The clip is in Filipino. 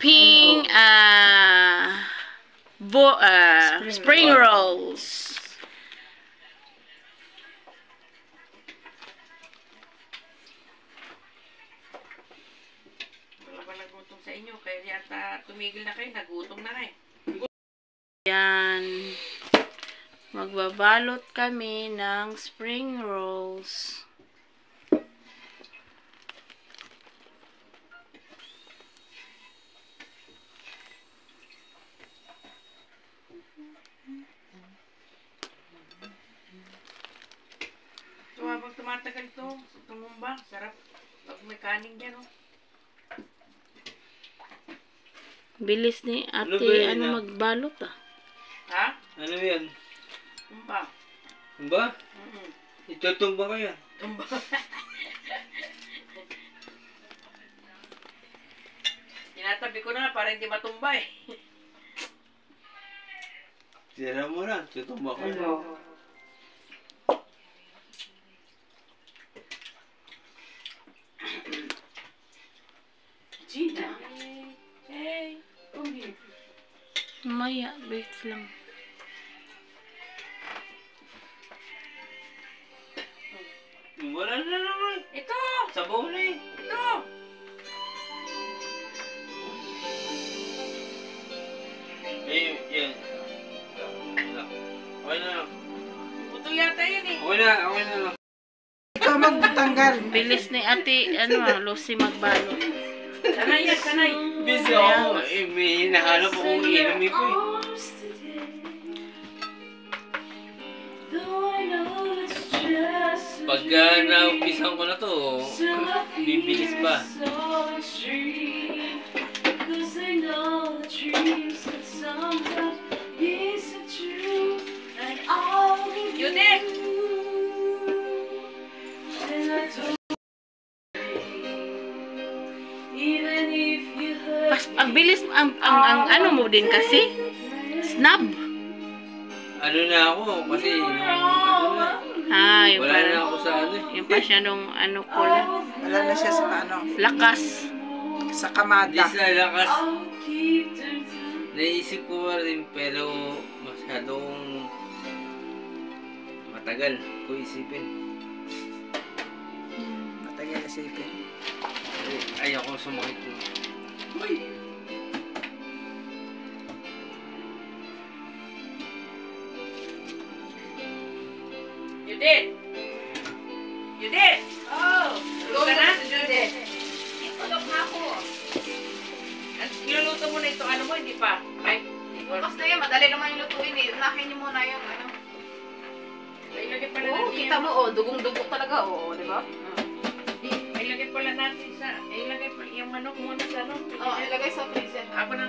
Ping spring rolls. Wala ba nagutom sa inyo? Kaya yata tumigil na kayo, nagutom na kayo. Yan. Magbabalot kami ng spring rolls. So, habang tumatagal to, tumumba, sarap. Pag may kanin dyan, oh. Bilis ni ate, magbalot ah. Ha? Ano yan? Tumba. Tumba? Itutumba ka yan. Tumba. Tinatabi ko na para hindi matumba eh. Sira mo na, tutumba ka. Ano? Gina. Hey. Come here. Maya, wait lang. Wala na naman. Ito! Sabaw na eh. Ito! Eh, yan. Okay na lang. Buto yata yun eh. Okay na lang. Ikaw magtanggal. Bilis ni ate, Lucy magbalot. Sanay yan, sanay. Busy ako. Eh, may hinahanap akong inumin ko eh. Pagka naumpisan ko na to, bibilis pa. Judith! Ang bilis, ang ano mo din kasi? Snap. Ano na ako, kasi nung ano na, Yung wala na ako sa ano eh. yung pa siya nung ko lang. Wala na siya sa Lakas. sa Hindi kamada. sa lakas. Naisip ko pa rin, pero masyadong matagal ko isipin. Matagal isipin. Ayoko sumakit mo. Judith! Judith! Oh! Tulog ka na? Judith! Tulog na ako. At niluluto mo na ito, ano mo, hindi pa? Ay, Bukas na yun, madali naman yung lutuin eh. Unahin niyo muna yung ano. ilagay pala Oo, natin. kita mo, oh, dugong-dugo talaga, oo, di ba? Ilagay pala natin sa, ilagay pala yung manok muna sa ano. Oo, ilagay sa freezer. Ako na